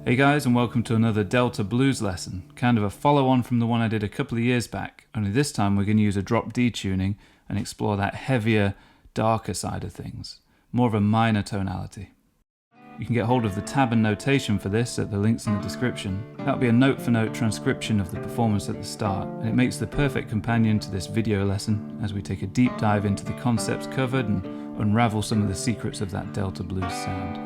Hey guys, and welcome to another Delta Blues lesson, kind of a follow-on from the one I did a couple of years back, only this time we're going to use a drop D tuning and explore that heavier, darker side of things, more of a minor tonality. You can get hold of the tab and notation for this at the links in the description. That'll be a note-for-note transcription of the performance at the start, and it makes the perfect companion to this video lesson as we take a deep dive into the concepts covered and unravel some of the secrets of that Delta Blues sound.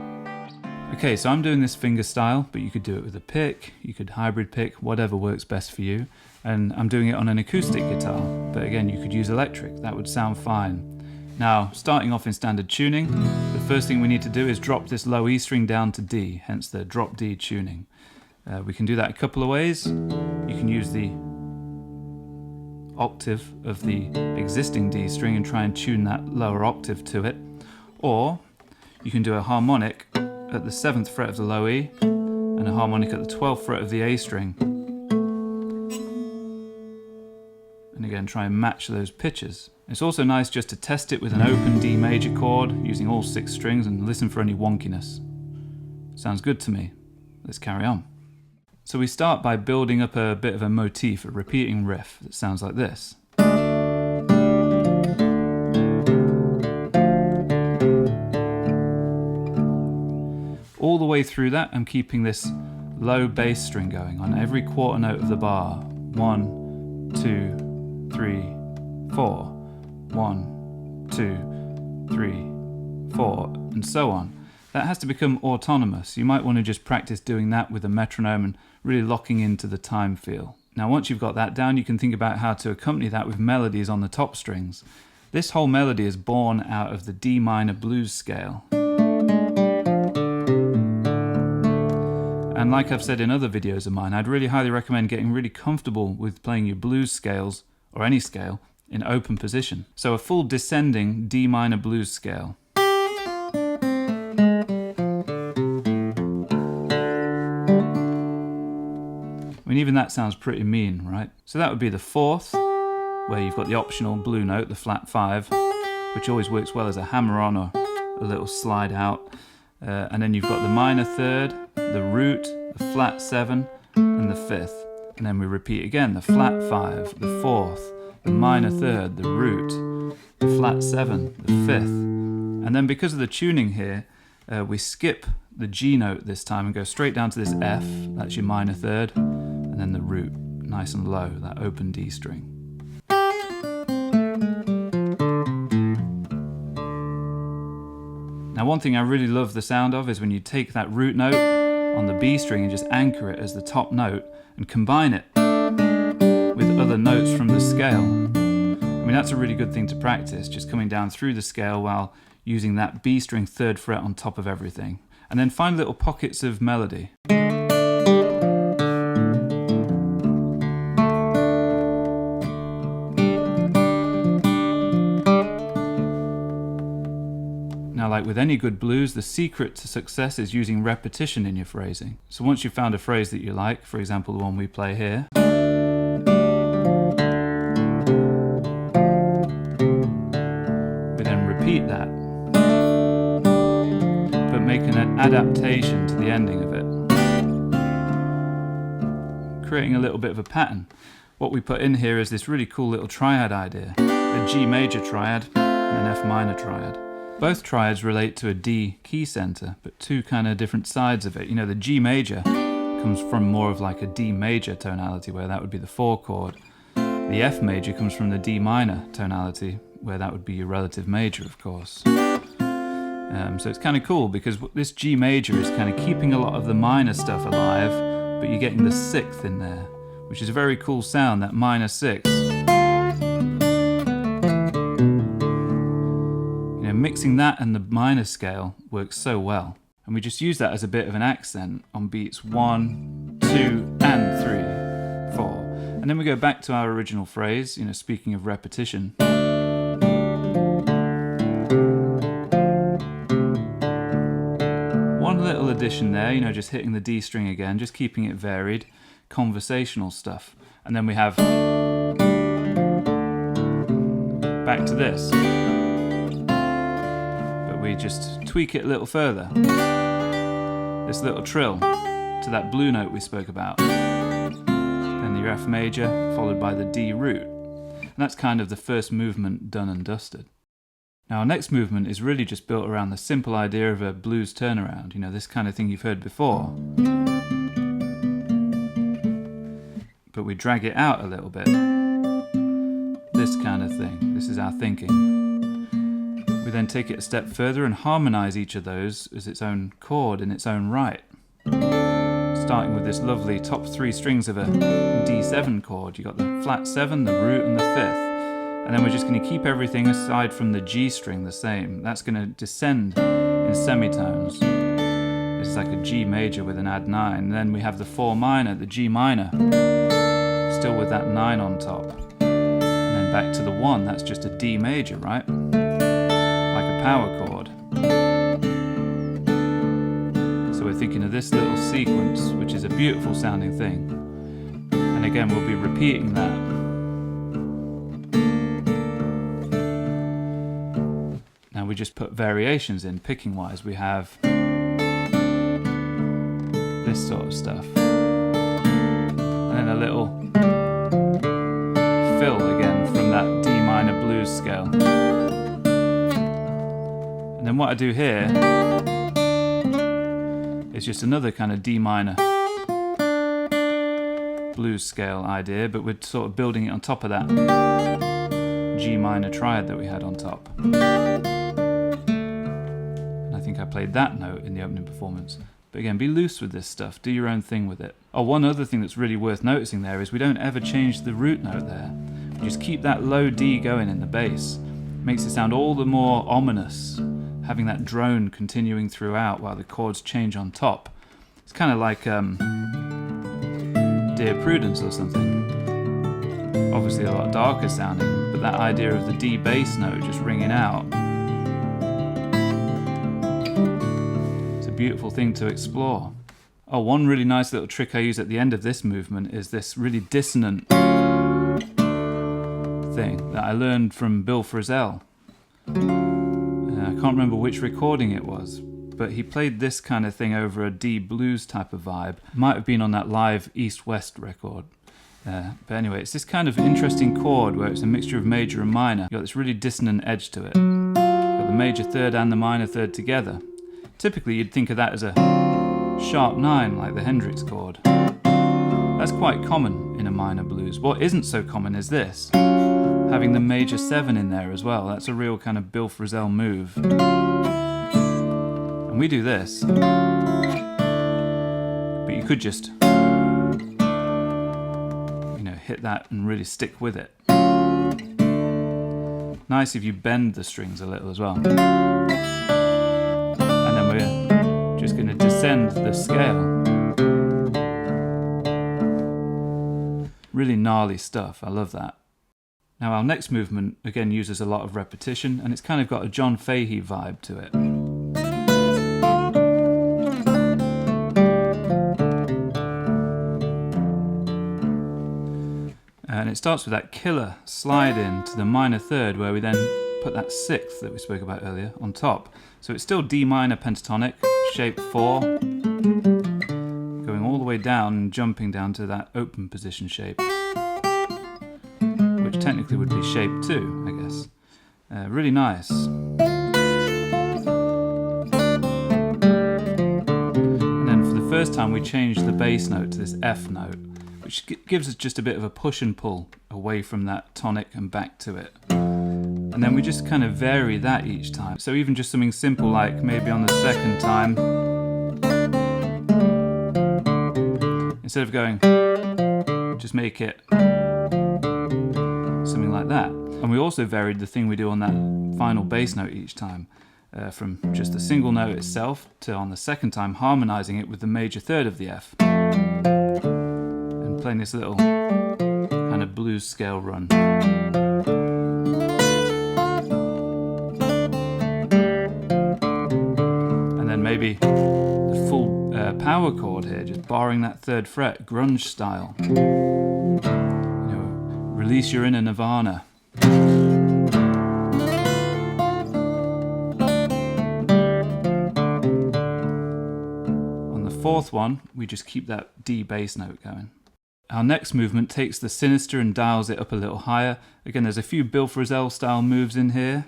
Okay, so I'm doing this fingerstyle, but you could do it with a pick, you could hybrid pick, whatever works best for you. And I'm doing it on an acoustic guitar, but again, you could use electric, that would sound fine. Now, starting off in standard tuning, the first thing we need to do is drop this low E string down to D, hence the drop D tuning. We can do that a couple of ways. You can use the octave of the existing D string and try and tune that lower octave to it, or you can do a harmonic at the 7th fret of the low E and a harmonic at the 12th fret of the A string. And again, try and match those pitches. It's also nice just to test it with an open D major chord using all 6 strings and listen for any wonkiness. Sounds good to me. Let's carry on. So we start by building up a bit of a motif, a repeating riff that sounds like this. All the way through that, I'm keeping this low bass string going on every quarter note of the bar. 1, 2, 3, 4. 1, 2, 3, 4, and so on. That has to become autonomous. You might want to just practice doing that with a metronome and really locking into the time feel. Now once you've got that down, you can think about how to accompany that with melodies on the top strings. This whole melody is born out of the D minor blues scale. And like I've said in other videos of mine, I'd really highly recommend getting really comfortable with playing your blues scales, or any scale, in open position. So a full descending D minor blues scale. I mean, even that sounds pretty mean, right? So that would be the 4th, where you've got the optional blue note, the flat 5, which always works well as a hammer on or a little slide out. And then you've got the minor 3rd, the root, the flat 7, and the 5th. And then we repeat again, the flat 5, the 4th, the minor 3rd, the root, the flat 7, the 5th. And then because of the tuning here, we skip the G note this time and go straight down to this F, that's your minor 3rd, and then the root, nice and low, that open D string. Now one thing I really love the sound of is when you take that root note on the B string and just anchor it as the top note and combine it with other notes from the scale. I mean, that's a really good thing to practice, just coming down through the scale while using that B string 3rd fret on top of everything. And then find little pockets of melody. Now, like with any good blues, the secret to success is using repetition in your phrasing. So once you've found a phrase that you like, for example the one we play here, we then repeat that, but make an adaptation to the ending of it, creating a little bit of a pattern. What we put in here is this really cool little triad idea, a G major triad and an F minor triad. Both triads relate to a D key center, but two kind of different sides of it. You know, the G major comes from more of like a D major tonality, where that would be the 4 chord. The F major comes from the D minor tonality, where that would be your relative major, of course. So it's kind of cool because this G major is kind of keeping a lot of the minor stuff alive, but you're getting the 6th in there, which is a very cool sound, that minor 6. Mixing that and the minor scale works so well, and we just use that as a bit of an accent on beats 1, 2, and 3, 4, and then we go back to our original phrase. You know, speaking of repetition, one little addition there, you know, just hitting the D string again, just keeping it varied, conversational stuff, and then we have back to this. We just tweak it a little further. This little trill to to that blue note we spoke about. Then your F major, followed by the D root. And that's kind of the first movement done and dusted. Now our next movement is really just built around the simple idea of a blues turnaround, you know, this kind of thing you've heard before. But we drag it out a little bit. This kind of thing. This is our thinking. We then take it a step further and harmonize each of those as its own chord in its own right. Starting with this lovely top 3 strings of a D7 chord. You've got the flat 7, the root and the 5th. And then we're just going to keep everything aside from the G string the same. That's going to descend in semitones. It's like a G major with an add 9. Then we have the 4 minor, the G minor, still with that 9 on top. And then back to the 1, that's just a D major, right? Like a power chord. So we're thinking of this little sequence, which is a beautiful sounding thing. And again, we'll be repeating that. Now we just put variations in, picking wise. We have this sort of stuff. And then a little fill again from that D minor blues scale. And then what I do here is just another kind of D minor blues scale idea, but we're sort of building it on top of that G minor triad that we had on top. And I think I played that note in the opening performance. But again, be loose with this stuff, do your own thing with it. Oh, one other thing that's really worth noticing there is we don't ever change the root note there. We just keep that low D going in the bass. It makes it sound all the more ominous, having that drone continuing throughout while the chords change on top. It's kind of like Dear Prudence or something. Obviously a lot darker sounding, but that idea of the D bass note just ringing out. It's a beautiful thing to explore. Oh, one really nice little trick I use at the end of this movement is this really dissonant thing that I learned from Bill Frisell. I can't remember which recording it was, but he played this kind of thing over a D blues type of vibe. Might have been on that live East-West record. But anyway, it's this kind of interesting chord where it's a mixture of major and minor. You've got this really dissonant edge to it. You've got the major third and the minor third together. Typically you'd think of that as a sharp 9, like the Hendrix chord. That's quite common in a minor blues. What isn't so common is this, having the major 7 in there as well. That's a real kind of Bill Frisell move. And we do this, but you could just, hit that and really stick with it. Nice if you bend the strings a little as well. And then we're just going to descend the scale. Really gnarly stuff, I love that. Now our next movement again uses a lot of repetition, and it's kind of got a John Fahey vibe to it. And it starts with that killer slide in to the minor third, where we then put that 6th that we spoke about earlier on top. So it's still D minor pentatonic, shape 4, going all the way down and jumping down to that open position shape, which technically would be shape 2, I guess. Really nice. And then for the first time we change the bass note to this F note, which gives us just a bit of a push and pull away from that tonic and back to it. And then we just kind of vary that each time. So even just something simple like maybe on the second time, instead of going, just make it something like that. And we also varied the thing we do on that final bass note each time, from just the single note itself to on the second time harmonizing it with the major third of the F. Playing this little kind of blues scale run. And then maybe the full power chord here, just barring that 3rd fret, grunge style. Release your inner Nirvana. On the fourth one, we just keep that D bass note going. Our next movement takes the sinister and dials it up a little higher. Again, there's a few Bill Frisell-style moves in here.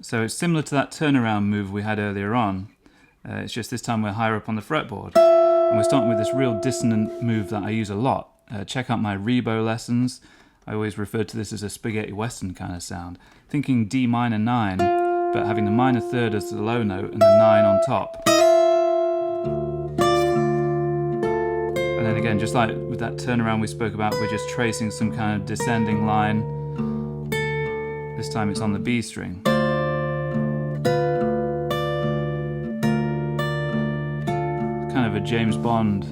So it's similar to that turnaround move we had earlier on. It's just this time we're higher up on the fretboard. And we're starting with this real dissonant move that I use a lot. Check out my Rebo lessons. I always refer to this as a spaghetti western kind of sound. Thinking D minor 9, but having the minor third as the low note and the 9 on top. And then again, just like with that turnaround we spoke about, we're just tracing some kind of descending line. This time it's on the B string. Kind of a James Bond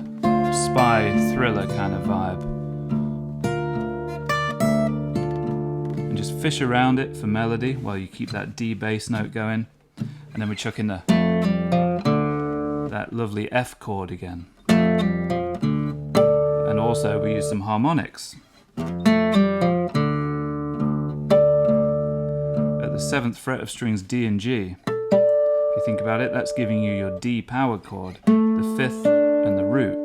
spy thriller kind of vibe. And just fish around it for melody while you keep that D bass note going. And then we chuck in that lovely F chord again. And also we use some harmonics. At the 7th fret of strings D and G. If you think about it, that's giving you your D power chord, the 5th and the root.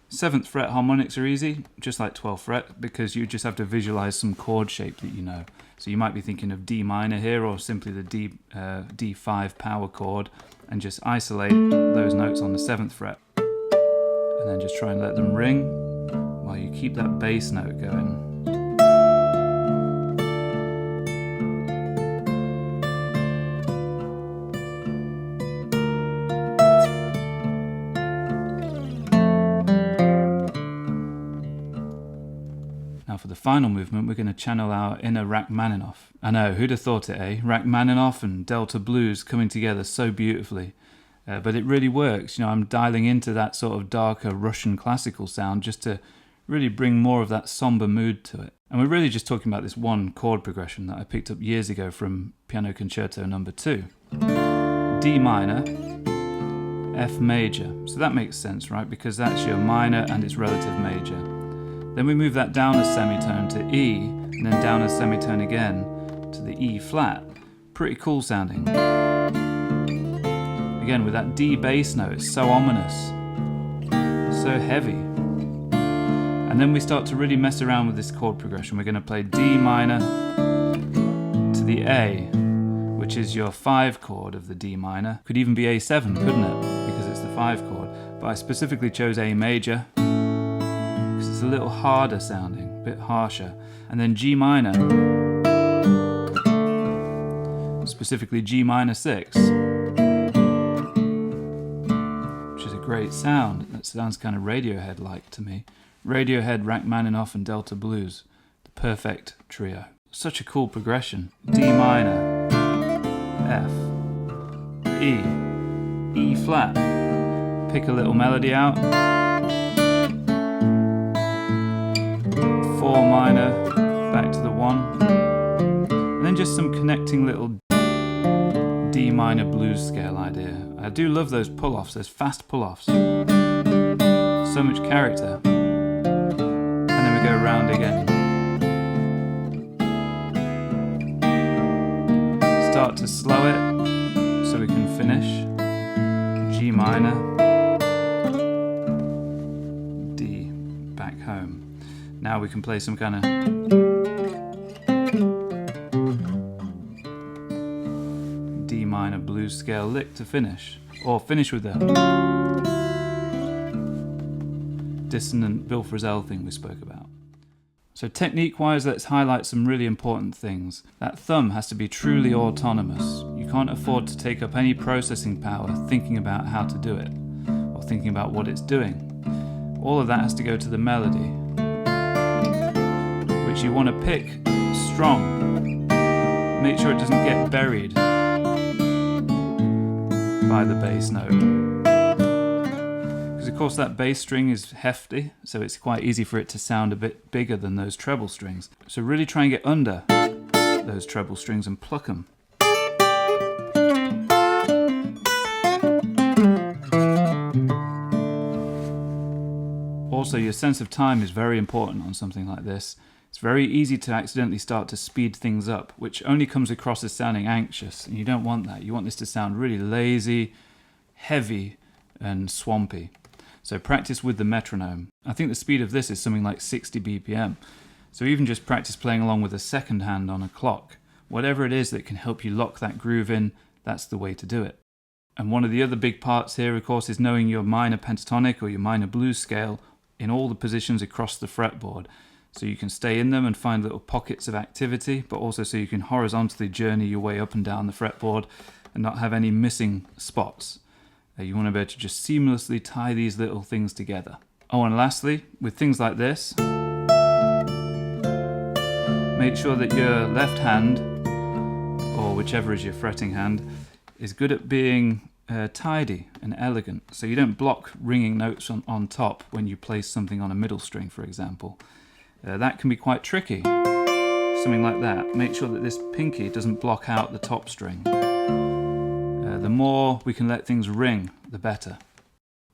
7th fret harmonics are easy, just like 12th fret, because you just have to visualize some chord shape that you know. So you might be thinking of D minor here, or simply the D5 power chord, and just isolate those notes on the 7th fret. And then just try and let them ring while you keep that bass note going. Now for the final movement, we're going to channel our inner Rachmaninoff. I know, who'd have thought it, eh? Rachmaninoff and Delta blues coming together so beautifully. But it really works. You know, I'm dialing into that sort of darker Russian classical sound just to really bring more of that somber mood to it. And we're really just talking about this one chord progression that I picked up years ago from Piano Concerto No. 2. D minor, F major. So that makes sense, right? Because that's your minor and its relative major. Then we move that down a semitone to E, and then down a semitone again to the E flat. Pretty cool sounding. Again, with that D bass note, it's so ominous, so heavy. And then we start to really mess around with this chord progression. We're going to play D minor to the A, which is your 5 chord of the D minor. Could even be A7, couldn't it? Because it's the 5 chord. But I specifically chose A major, because it's a little harder sounding, a bit harsher. And then G minor, specifically G minor 6, which is a great sound. That sounds kind of Radiohead-like to me. Radiohead, Rachmaninoff and Delta blues, the perfect trio. Such a cool progression. D minor, F, E, E flat. Pick a little melody out. 4 minor, back to the 1, and then just some connecting little D minor blues scale idea. I do love those pull-offs, those fast pull-offs. So much character. And then we go around again. Start to slow it so we can finish. G minor, D, back home. Now we can play some kind of D minor blues scale lick to finish, or finish with the dissonant Bill Frisell thing we spoke about. So technique-wise, let's highlight some really important things. That thumb has to be truly autonomous. You can't afford to take up any processing power thinking about how to do it, or thinking about what it's doing. All of that has to go to the melody, which you want to pick strong. Make sure it doesn't get buried by the bass note. Because of course that bass string is hefty, so it's quite easy for it to sound a bit bigger than those treble strings. So really try and get under those treble strings and pluck them. Also, your sense of time is very important on something like this. It's very easy to accidentally start to speed things up, which only comes across as sounding anxious, and you don't want that. You want this to sound really lazy, heavy, and swampy. So practice with the metronome. I think the speed of this is something like 60 BPM. So even just practice playing along with a second hand on a clock. Whatever it is that can help you lock that groove in, that's the way to do it. And one of the other big parts here, of course, is knowing your minor pentatonic or your minor blues scale in all the positions across the fretboard. So you can stay in them and find little pockets of activity, but also so you can horizontally journey your way up and down the fretboard and not have any missing spots. You want to be able to just seamlessly tie these little things together. Oh, and lastly, with things like this, make sure that your left hand, or whichever is your fretting hand, is good at being tidy and elegant. So you don't block ringing notes on top when you place something on a middle string, for example. That can be quite tricky. Something like that. Make sure that this pinky doesn't block out the top string. The more we can let things ring, the better.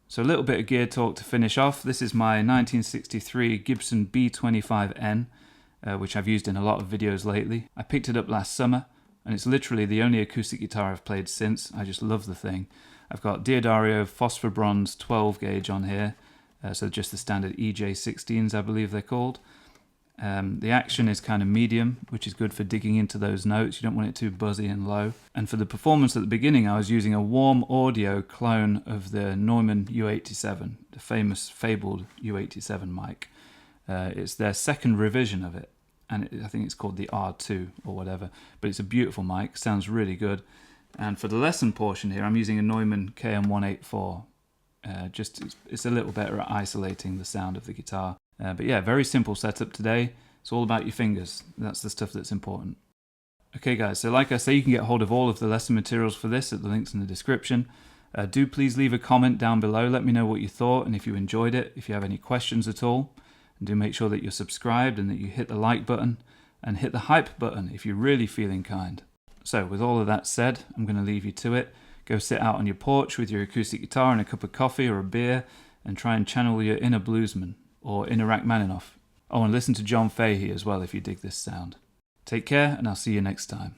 So a little bit of gear talk to finish off. This is my 1963 Gibson B25N, which I've used in a lot of videos lately. I picked it up last summer, and it's literally the only acoustic guitar I've played since. I just love the thing. I've got Diodario Phosphor Bronze 12 gauge on here, so just the standard EJ16s, I believe they're called. The action is kind of medium, which is good for digging into those notes. You don't want it too buzzy and low. And for the performance at the beginning, I was using a Warm Audio clone of the Neumann U87, the famous fabled U87 mic. It's their second revision of it, and I think it's called the R2 or whatever. But it's a beautiful mic, sounds really good. And for the lesson portion here, I'm using a Neumann KM184. It's a little better at isolating the sound of the guitar. But yeah, very simple setup today. It's all about your fingers. That's the stuff that's important. Okay guys, so like I say, you can get hold of all of the lesson materials for this at the links in the description. Do please leave a comment down below. Let me know what you thought and if you enjoyed it, if you have any questions at all. And do make sure that you're subscribed and that you hit the like button and hit the hype button if you're really feeling kind. So with all of that said, I'm going to leave you to it. Go sit out on your porch with your acoustic guitar and a cup of coffee or a beer and try and channel your inner bluesman or inner Rachmaninoff. Oh, and listen to John Fahey as well if you dig this sound. Take care, and I'll see you next time.